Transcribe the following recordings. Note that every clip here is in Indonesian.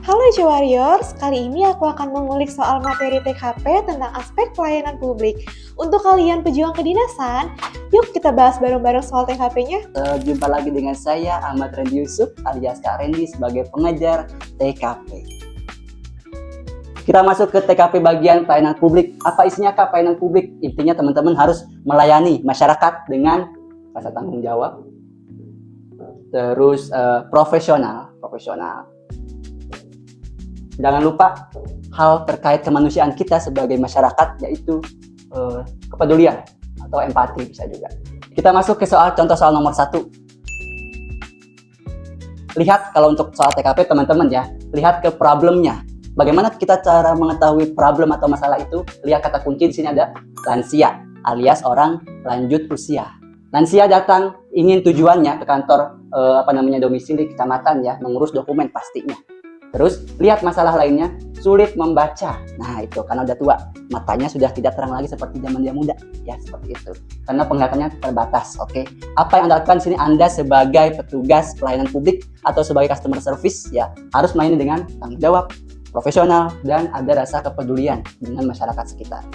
Halo Warriors, kali ini aku akan mengulik soal materi TKP tentang aspek pelayanan publik. Untuk kalian pejuang kedinasan, yuk kita bahas bareng-bareng soal TKP-nya. Jumpa lagi dengan saya Ahmad Randy Yusuf alias Kak Randy sebagai pengajar TKP. Kita masuk ke TKP bagian pelayanan publik. Apa isinya Kak pelayanan publik? Intinya teman-teman harus melayani masyarakat dengan rasa tanggung jawab, terus profesional. Jangan lupa hal terkait kemanusiaan kita sebagai masyarakat, yaitu kepedulian atau empati bisa juga. Kita masuk ke contoh soal nomor 1. Lihat kalau untuk soal TKP teman-teman ya, lihat ke problemnya. Bagaimana kita cara mengetahui problem atau masalah itu? Lihat kata kunci di sini ada lansia alias orang lanjut usia. Lansia datang ingin tujuannya ke kantor domisili kecamatan ya, mengurus dokumen pastinya. Terus lihat masalah lainnya, sulit membaca. Nah itu karena udah tua, matanya sudah tidak terang lagi seperti zaman dia muda, ya seperti itu. Karena penglihatannya terbatas. Oke. Apa yang Anda lakukan di sini? Anda sebagai petugas pelayanan publik atau sebagai customer service ya harus melayani dengan tanggung jawab, profesional, dan ada rasa kepedulian dengan masyarakat sekitar.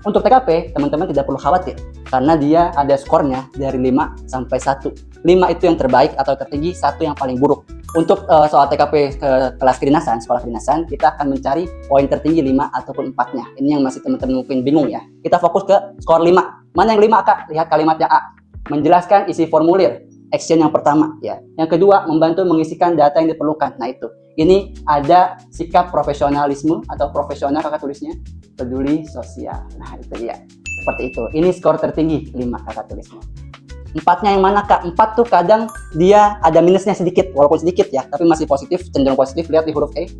Untuk TKP, teman-teman tidak perlu khawatir karena dia ada skornya dari 5 sampai 1. 5 itu yang terbaik atau tertinggi, 1 yang paling buruk. Untuk soal TKP ke kelas kedinasan, sekolah kedinasan, kita akan mencari poin tertinggi 5 ataupun 4-nya. Ini yang masih teman-teman mungkin bingung ya. Kita fokus ke skor 5. Mana yang 5, Kak? Lihat kalimatnya A. Menjelaskan isi formulir. Action yang pertama ya. Yang kedua, membantu mengisikan data yang diperlukan. Nah itu. Ini ada sikap profesionalisme atau profesional kakak tulisnya. Peduli sosial. Nah itu dia. Seperti itu. Ini skor tertinggi 5 kakak tulisnya. 4-nya yang mana Kak? 4 tuh kadang dia ada minusnya sedikit, walaupun sedikit ya, tapi masih positif, cenderung positif. Lihat di huruf E.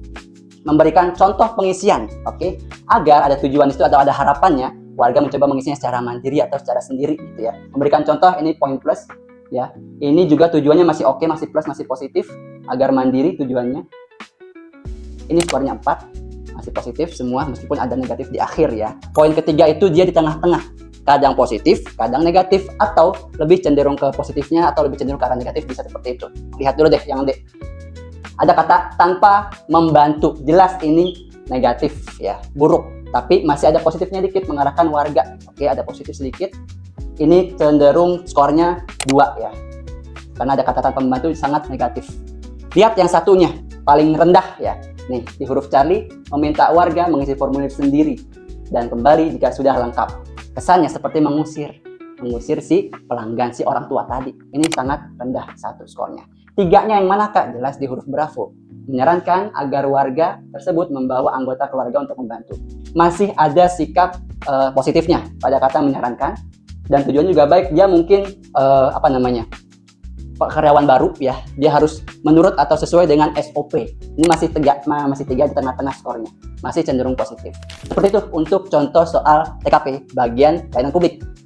Memberikan contoh pengisian, oke? Agar ada tujuan itu atau ada harapannya, warga mencoba mengisinya secara mandiri atau secara sendiri gitu ya. Memberikan contoh ini poin plus ya. Ini juga tujuannya masih oke, masih plus, masih positif agar mandiri tujuannya. Ini skornya 4, masih positif semua meskipun ada negatif di akhir ya. Poin ketiga itu dia di tengah-tengah. Kadang positif, kadang negatif, atau lebih cenderung ke positifnya atau lebih cenderung ke arah negatif, bisa seperti itu. Lihat dulu deh yang D. Ada kata tanpa membantu, jelas ini negatif ya, buruk. Tapi masih ada positifnya dikit, mengarahkan warga. Oke, ada positif sedikit. Ini cenderung skornya 2 ya. Karena ada kata tanpa membantu sangat negatif. Lihat yang satunya, paling rendah ya. Nih, di huruf Charlie, meminta warga mengisi formulir sendiri. Dan kembali jika sudah lengkap. Kesannya seperti mengusir si pelanggan, si orang tua tadi. Ini sangat rendah 1 skornya. 3-nya yang mana Kak? Jelas di huruf Bravo. Menyarankan agar warga tersebut membawa anggota keluarga untuk membantu. Masih ada sikap positifnya pada kata menyarankan. Dan tujuan juga baik, dia mungkin karyawan baru ya, dia harus menurut atau sesuai dengan SOP. Ini masih 3 di tengah-tengah skornya, masih cenderung positif. Seperti itu untuk contoh soal TKP bagian pelayanan publik.